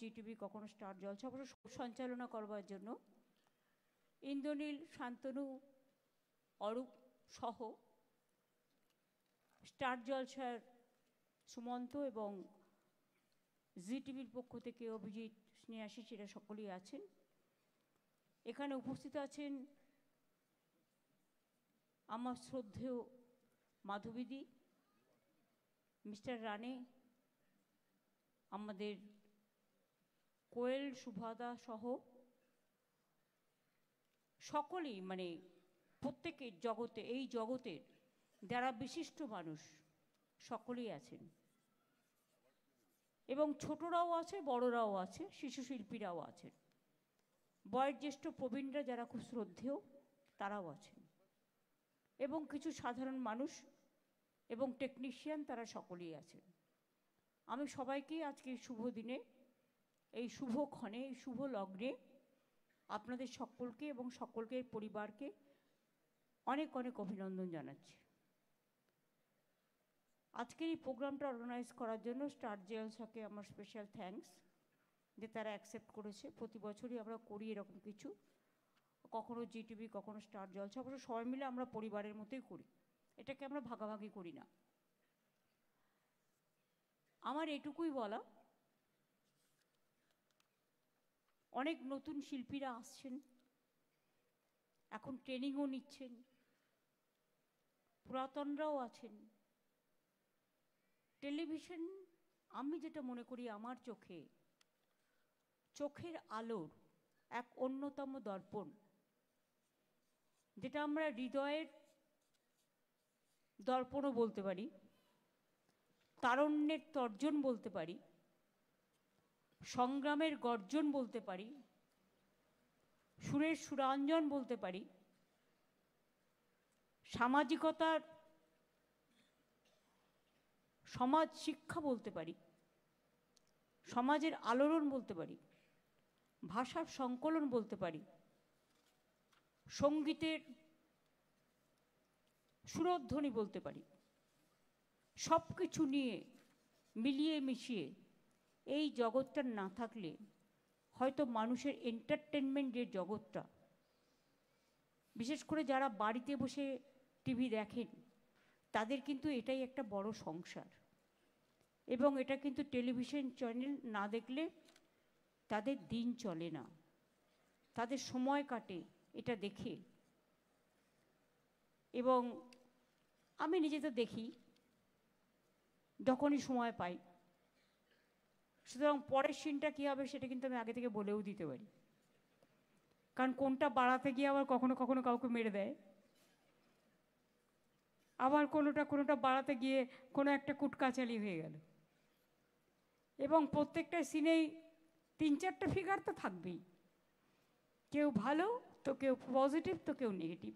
Zee TV, কখনো star জলসা, অবশ্য সঞ্চালনা করবার জন্য ইন্দ্রনীল, শান্তনু, অরূপ সহ স্টার জলসার সুমন্ত এবং জিটিভির পক্ষ থেকে অভিজিৎ, স্নেহাশিস, এরা সকলেই আছেন। এখানে উপস্থিত আছেন আমার শ্রদ্ধেয় মাধবীদি, মিস্টার রানে, আমাদের কোয়েল, সুভাদা সহ সকলেই, মানে প্রত্যেকের জগতে, এই জগতের যারা বিশিষ্ট মানুষ সকলেই আছেন, এবং ছোটরাও আছে, বড়রাও আছে, শিশু শিল্পীরাও আছেন, বয়োজ্যেষ্ঠ প্রবীণরা যারা খুব শ্রদ্ধেয় তারাও আছেন, এবং কিছু সাধারণ মানুষ এবং টেকনিশিয়ান, তারা সকলেই আছেন। আমি সবাইকে আজকে এই শুভ দিনে, এই শুভক্ষণে, এই শুভ লগ্নে আপনাদের সকলকে এবং সকলকে পরিবারকে অনেক অনেক অভিনন্দন জানাচ্ছি। আজকের এই প্রোগ্রামটা অর্গানাইজ করার জন্য স্টার জলসাকে আমার স্পেশাল থ্যাঙ্কস, যে তারা অ্যাকসেপ্ট করেছে। প্রতি বছরই আমরা করি এরকম কিছু, কখনো জিটিভি, কখনো স্টার জলসা, অবশ্য সবাই মিলে আমরা পরিবারের মতোই করি, এটাকে আমরা ভাগাভাগি করি না। আমার এটুকুই বলা, অনেক নতুন শিল্পীরা আসছেন, এখন ট্রেনিংও নিচ্ছেন, পুরাতনরাও আছেন। টেলিভিশন, আমি যেটা মনে করি আমার চোখের আলোর এক অন্যতম দর্পণ, যেটা আমরা হৃদয়ের দর্পণও বলতে পারি, তারণ্যের তর্জন বলতে পারি, সংগ্রামের গর্জন বলতে পারি, সুরের সুরাঞ্জন বলতে পারি, সামাজিকতার সমাজ শিক্ষা বলতে পারি, সমাজের আলোড়ন বলতে পারি, ভাষার সংকলন বলতে পারি, সঙ্গীতের সুরধ্বনি বলতে পারি। সব কিছু নিয়ে মিলিয়ে মিশিয়ে এই জগৎটা না থাকলে হয়তো মানুষের এন্টারটেনমেন্ট যে জগৎটা, বিশেষ করে যারা বাড়িতে বসে টিভি দেখেন, তাদের কিন্তু এটাই একটা বড় সংসার, এবং এটা কিন্তু টেলিভিশন চ্যানেল না দেখলে তাদের দিন চলে না, তাদের সময় কাটে এটা দেখে। এবং আমি নিজে তো দেখি যখনই সময় পাই, সুতরাং পরের সিনটা কী হবে সেটা কিন্তু আমি আগে থেকে বলেও দিতে পারি, কারণ কোনটা বাড়াতে গিয়ে আবার কখনো কখনো কাউকে মেরে দেয়, আবার কোনোটা বাড়াতে গিয়ে কোনো একটা কুটকাচালি হয়ে গেল, এবং প্রত্যেকটা সিনেই 3-4টা ফিগার তো থাকবেই, কেউ ভালো তো কেউ পজিটিভ তো কেউ নেগেটিভ,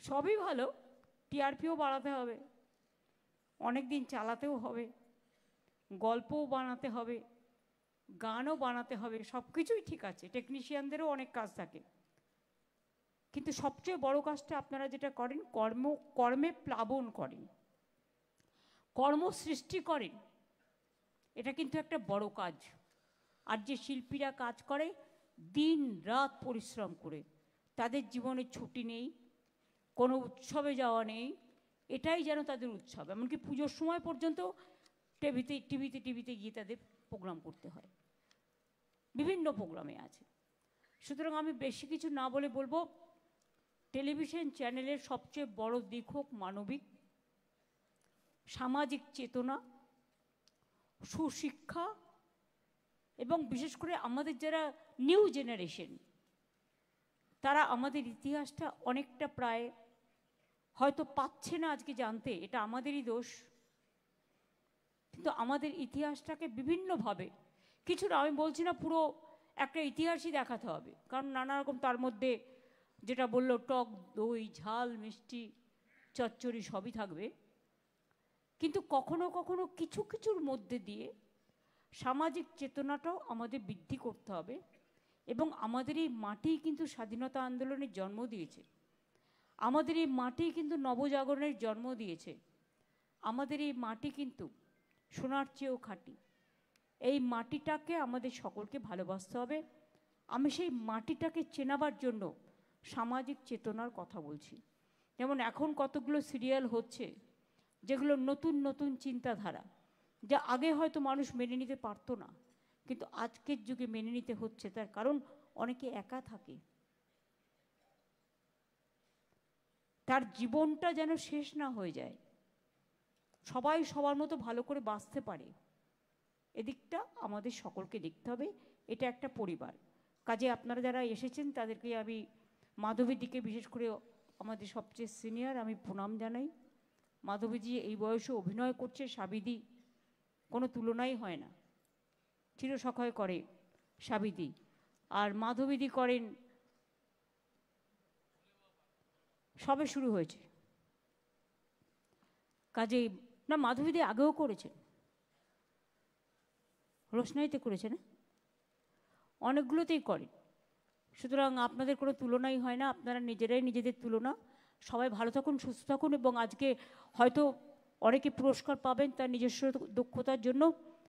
সবই ভালো। টিআরপিও বাড়াতে হবে, অনেক দিন চালাতেও হবে, গল্পও বানাতে হবে, গানও বানাতে হবে, সব কিছুই ঠিক আছে, টেকনিশিয়ানদেরও অনেক কাজ থাকে, কিন্তু সবচেয়ে বড় কাজটা আপনারা যেটা করেন, কর্মে প্লাবন করেন, কর্ম সৃষ্টি করেন, এটা কিন্তু একটা বড় কাজ। আর যে শিল্পীরা কাজ করে দিন রাত পরিশ্রম করে, তাদের জীবনে ছুটি নেই, কোনো উৎসবে যাওয়া নেই, এটাই যেন তাদের উৎসব, এমনকি পুজোর সময় পর্যন্ত টিভিতে গিয়ে তাদের প্রোগ্রাম করতে হয়, বিভিন্ন প্রোগ্রামে আছে। সুতরাং আমি বেশি কিছু না বলে বলবো, টেলিভিশন চ্যানেলের সবচেয়ে বড় দিক হোক মানবিক, সামাজিক চেতনা, সুশিক্ষা, এবং বিশেষ করে আমাদের যারা নিউ জেনারেশন, তারা আমাদের ইতিহাসটা অনেকটা প্রায় হয়তো পাচ্ছে না আজকে জানতে, এটা আমাদেরই দোষ, কিন্তু আমাদের ইতিহাসটাকে বিভিন্নভাবে, কিছু না, আমি বলছি না পুরো একটা ইতিহাসই দেখাতে হবে, কারণ নানা রকম তার মধ্যে যেটা বললো টক দই ঝাল মিষ্টি চচ্চড়ি সবই থাকবে, কিন্তু কখনো কখনো কিছু কিছুর মধ্যে দিয়ে সামাজিক চেতনাটাও আমাদের বৃদ্ধি করতে হবে। এবং আমাদের এই মাটি কিন্তু স্বাধীনতা আন্দোলনের জন্ম দিয়েছে, আমাদের এই মাটি কিন্তু নবজাগরণের জন্ম দিয়েছে, আমাদের এই মাটি কিন্তু সোনার চেয়েও খাঁটি, এই মাটিটাকে আমাদের সকলকে ভালোবাসতে হবে। আমি সেই মাটিটাকে চেনাবার জন্য সামাজিক চেতনার কথা বলছি। যেমন এখন কতগুলো সিরিয়াল হচ্ছে যেগুলো নতুন নতুন চিন্তাধারা, যা আগে হয়তো মানুষ মেনে নিতে পারতো না, কিন্তু আজকের যুগে মেনে নিতে হচ্ছে। তার কারণ অনেকে একা থাকে, তার জীবনটা যেন শেষ না হয়ে যায়, সবাই সবার মতো ভালো করে বাঁচতে পারে। এদিকটা আমাদের সকলকে দেখতে হবে। এটা একটা পরিবার। কাজে আপনারা যারা এসেছেন তাদেরকে আমি, মাধবীদিকে বিশেষ করে আমাদের সবচেয়ে সিনিয়র, আমি প্রণাম জানাই। মাধবীজি এই বয়সে অভিনয় করছে, সাবিদি কোনো তুলনাই হয় না, চিরসখয় করে সাবিদি। আর মাধবীদি করেন, সবে শুরু হয়েছে। কাজে না, মাধবীদি আগেও করেছেন, রোশনাইতে করেছে না, অনেকগুলোতেই করে। সুতরাং আপনাদের কোনো তুলনাই হয় না, আপনারা নিজেরাই নিজেদের তুলনা। সবাই ভালো থাকুন, সুস্থ থাকুন, এবং আজকে হয়তো অনেকে পুরস্কার পাবেন তার নিজস্ব দক্ষতার জন্য।